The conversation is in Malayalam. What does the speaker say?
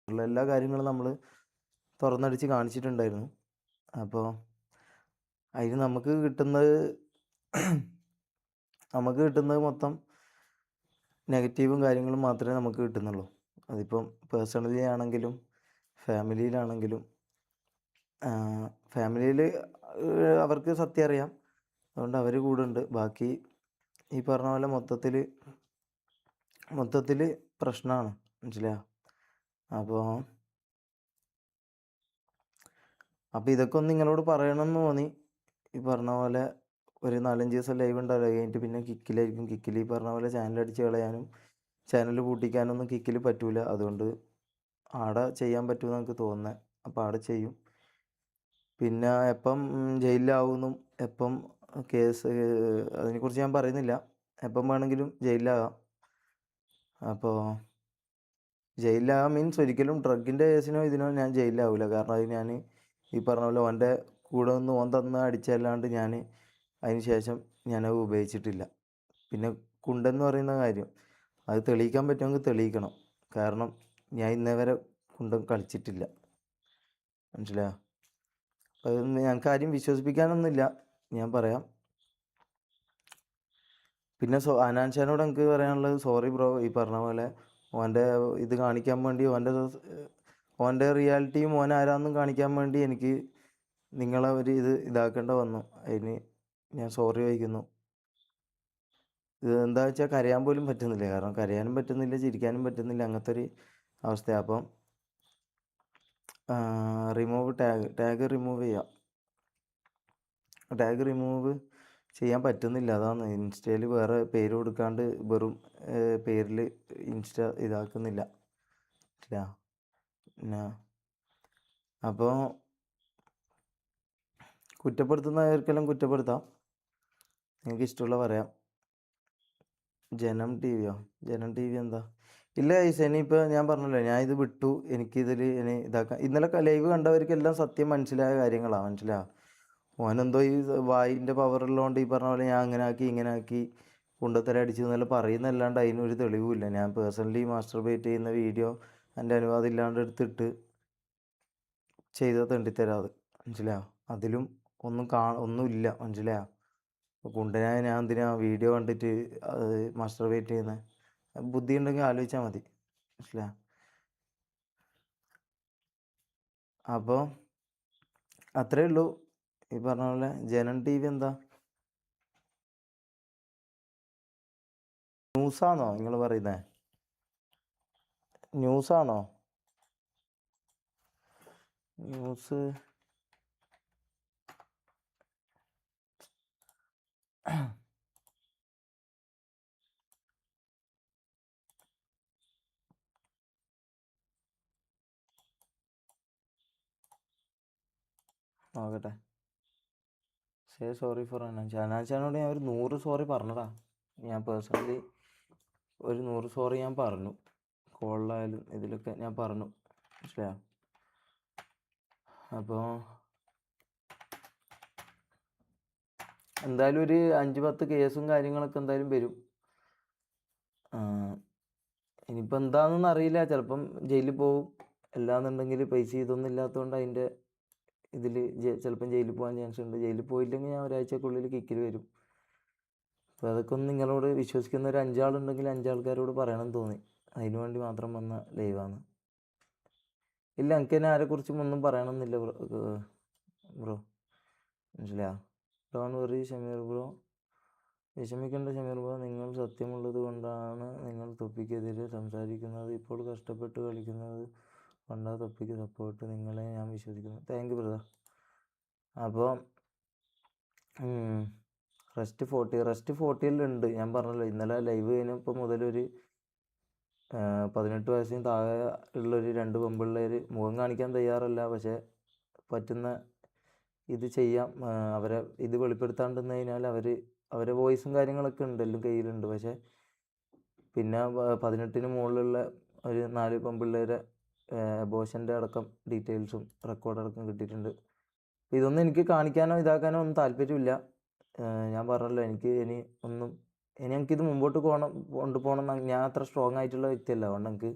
ഉള്ള എല്ലാ കാര്യങ്ങളും നമ്മൾ തുറന്നടിച്ച് കാണിച്ചിട്ടുണ്ടായിരുന്നു. അപ്പോൾ അതിന് നമുക്ക് കിട്ടുന്നത് മൊത്തം നെഗറ്റീവും കാര്യങ്ങളും മാത്രമേ നമുക്ക് കിട്ടുന്നുള്ളൂ. അതിപ്പം പേഴ്സണലി ആണെങ്കിലും ഫാമിലിയിലാണെങ്കിലും. ഫാമിലിയിൽ അവർക്ക് സത്യം അറിയാം, അതുകൊണ്ട് അവർ കൂടെ ഉണ്ട്. ബാക്കി ഈ പറഞ്ഞ പോലെ മൊത്തത്തിൽ പ്രശ്നമാണ്, മനസ്സിലായോ? അപ്പോൾ ഇതൊക്കെ ഒന്ന് നിങ്ങളോട് പറയണമെന്ന് തോന്നി. ഈ പറഞ്ഞ പോലെ ഒരു 4-5 ദിവസം ലൈവ് ഉണ്ടാവില്ല, കഴിഞ്ഞിട്ട് പിന്നെ കിക്കിലായിരിക്കും. കിക്കിൽ ഈ പറഞ്ഞ പോലെ ചാനൽ അടിച്ച് കളയാനും ചാനൽ പൂട്ടിക്കാനൊന്നും കിക്കിൽ പറ്റൂല. അതുകൊണ്ട് ആടെ ചെയ്യാൻ പറ്റുമെന്ന് എനിക്ക് തോന്നുന്നത്. അപ്പോൾ ആടെ ചെയ്യും. പിന്നെ എപ്പം ജയിലിലാവുമെന്നും എപ്പം കേസ്, അതിനെക്കുറിച്ച് ഞാൻ പറയുന്നില്ല. എപ്പം വേണമെങ്കിലും ജയിലിലാകാം. അപ്പോൾ ജയിലിലാകാം മീൻസ് ഒരിക്കലും ഡ്രഗിൻ്റെ കേസിനോ ഇതിനോ ഞാൻ ജയിലിലാവില്ല. കാരണം അത് ഞാൻ ഈ പറഞ്ഞ പോലെ ഓൻ്റെ കൂടെ നിന്ന് ഓൻ തന്ന് അടിച്ചല്ലാണ്ട് അതിന് ശേഷം ഞാനത് ഉപയോഗിച്ചിട്ടില്ല. പിന്നെ കുണ്ടെന്ന് പറയുന്ന കാര്യം അത് തെളിയിക്കാൻ പറ്റുമെങ്കിൽ തെളിയിക്കണം. കാരണം ഞാൻ ഇന്നേ വരെ കുണ്ടം കളിച്ചിട്ടില്ല, മനസ്സിലായോ? അത് ഞങ്ങൾക്ക് ആരും വിശ്വസിപ്പിക്കാനൊന്നുമില്ല, ഞാൻ പറയാം. പിന്നെ അനാൻഷാനോട് എനിക്ക് പറയാനുള്ളത്, സോറി ബ്രോ. ഈ പറഞ്ഞ പോലെ ഓൻ്റെ ഇത് കാണിക്കാൻ വേണ്ടി, ഓൻ്റെ റിയാലിറ്റിയും ഓൻ ആരാന്നും കാണിക്കാൻ വേണ്ടി എനിക്ക് നിങ്ങളെ ഇതാക്കേണ്ട വന്നു. അതിന് ഞാൻ സോറി ചോദിക്കുന്നു. ഇത് എന്താ വെച്ചാൽ കരയാൻ പോലും പറ്റുന്നില്ല. കാരണം കരയാനും പറ്റുന്നില്ല, ചിരിക്കാനും പറ്റുന്നില്ല, അങ്ങനത്തെ ഒരു അവസ്ഥയാണ്. അപ്പം ടാഗ് റിമൂവ് ചെയ്യാൻ പറ്റുന്നില്ല. അതാണ് ഇൻസ്റ്റയിൽ വേറെ പേര് കൊടുക്കാണ്ട് വെറും പേരിൽ ഇൻസ്റ്റ ഇതാക്കുന്നില്ല. പിന്നെ അപ്പോൾ കുറ്റപ്പെടുത്തുന്നവർക്കെല്ലാം കുറ്റപ്പെടുത്താം, നിങ്ങൾക്ക് ഇഷ്ടമുള്ള പറയാം. ജനം ടി വി എന്താ? ഇല്ല ഗൈസ്, ഇനിയിപ്പോൾ ഞാൻ പറഞ്ഞല്ലോ, ഞാൻ ഇത് വിട്ടു. എനിക്കിതിൽ ഇനി ഇതാക്കാം. ഇന്നലെ ലൈവ് കണ്ടവർക്കെല്ലാം സത്യം മനസ്സിലായ കാര്യങ്ങളാണ്, മനസ്സിലാവുക. ഓനെന്തോ ഈ വായിൻ്റെ പവറുള്ളതുകൊണ്ട് ഈ പറഞ്ഞ പോലെ ഞാൻ അങ്ങനെ ആക്കി ഇങ്ങനെ ആക്കി കുണ്ടത്തര അടിച്ചു എന്നെല്ലാം പറയുന്നതല്ലാണ്ട് അതിനൊരു തെളിവുമില്ല. ഞാൻ പേഴ്സണലി മാസ്റ്റർബേറ്റ് ചെയ്യുന്ന വീഡിയോ എൻ്റെ അനുവാദം ഇല്ലാണ്ട് എടുത്തിട്ട് ചെയ്ത തെണ്ടിത്തരാത്, മനസ്സിലായോ? അതിലും ഒന്നുമില്ല, മനസ്സിലായോ? കുണ്ടനായ ഞാൻ എന്തിനാ വീഡിയോ കണ്ടിട്ട് അത് മാസ്റ്റർബേറ്റ് ചെയ്യുന്നത്? ബുദ്ധി ഉണ്ടെങ്കിൽ ആലോചിച്ചാൽ മതി, മനസ്സിലായോ? അപ്പോൾ അത്രയേ ഉള്ളൂ. ഈ പറഞ്ഞ പോലെ ജനം ടി വി എന്താ ന്യൂസാണോ നിങ്ങൾ പറയുന്നത്? ന്യൂസാണോ? ന്യൂസ് നോക്കട്ടെ. സോറി ഫോർ അനാൻഷാനോട് ഞാൻ ഒരു 100 സോറി പറഞ്ഞടാ. ഞാൻ പേഴ്സണലി ഒരു 100 സോറി ഞാൻ പറഞ്ഞു. കോളിലായാലും ഇതിലൊക്കെ ഞാൻ പറഞ്ഞു, മനസ്സിലായോ? അപ്പോൾ എന്തായാലും ഒരു 5-10 കേസും കാര്യങ്ങളൊക്കെ എന്തായാലും വരും. ഇനിയിപ്പോൾ എന്താണെന്നൊന്നും അറിയില്ല. ചിലപ്പം ജയിലിൽ പോവും. അല്ലാന്നുണ്ടെങ്കിൽ പൈസ ഇതൊന്നും ഇല്ലാത്തതുകൊണ്ട് അതിൻ്റെ ഇതിൽ ചിലപ്പം ജയിലിൽ പോകാൻ ചാൻസ് ഉണ്ട്. ജയിലിൽ പോയില്ലെങ്കിൽ ഞാൻ ഒരാഴ്ചക്കുള്ളിൽ കിക്കിൽ വരും. അപ്പോൾ അതൊക്കെ ഒന്ന് നിങ്ങളോട് വിശ്വസിക്കുന്ന ഒരു 5 ആളുണ്ടെങ്കിൽ 5 ആൾക്കാരോട് പറയണമെന്ന് തോന്നി. അതിനു വേണ്ടി മാത്രം വന്ന ലൈവാണ്. ഇല്ല, എനിക്ക് തന്നെ ആരെക്കുറിച്ചും ഒന്നും പറയണമെന്നില്ല ബ്രോ, മനസ്സിലായോ? Don't worry Shameer bro. വിഷമിക്കേണ്ട ഷമീർ ബ്രോ, നിങ്ങൾ സത്യമുള്ളത് കൊണ്ടാണ് നിങ്ങൾ തൊപ്പിക്കെതിരെ സംസാരിക്കുന്നത്. ഇപ്പോൾ കഷ്ടപ്പെട്ട് കളിക്കുന്നത് കൊണ്ടാണ് തൊപ്പിക്ക് സപ്പോർട്ട്. നിങ്ങളെ ഞാൻ വിശ്വസിക്കുന്നു. Thank you brother. അപ്പോൾ റെസ്റ്റ് 40 ഞാൻ പറഞ്ഞല്ലോ, ഇന്നലെ ലൈവ് കഴിഞ്ഞപ്പോൾ മുതലൊരു 18 വയസ്സിന് താഴെ ഉള്ളൊരു 2 പെൺപിള്ളേർ മുഖം കാണിക്കാൻ തയ്യാറല്ല. പക്ഷേ പറ്റുന്ന ഇത് ചെയ്യാം. അവരെ ഇത് വെളിപ്പെടുത്താണ്ടെന്ന് കഴിഞ്ഞാൽ അവരെ വോയിസും കാര്യങ്ങളൊക്കെ ഉണ്ട്, എല്ലാം കയ്യിലുണ്ട്. പക്ഷേ പിന്നെ 18-ന് മുകളിലുള്ള ഒരു 4 പെൺപിള്ളേരെ അബോർഷൻ്റെ അടക്കം ഡീറ്റെയിൽസും റെക്കോർഡടക്കം കിട്ടിയിട്ടുണ്ട്. ഇതൊന്നും എനിക്ക് കാണിക്കാനോ ഇതാക്കാനോ ഒന്നും താല്പര്യമില്ല. ഞാൻ പറഞ്ഞല്ലോ, എനിക്കിത് മുമ്പോട്ട് കൊണ്ടുപോകണം. ഞാൻ അത്ര സ്ട്രോങ് ആയിട്ടുള്ള വ്യക്തിയല്ല. അതുകൊണ്ട് എനിക്ക്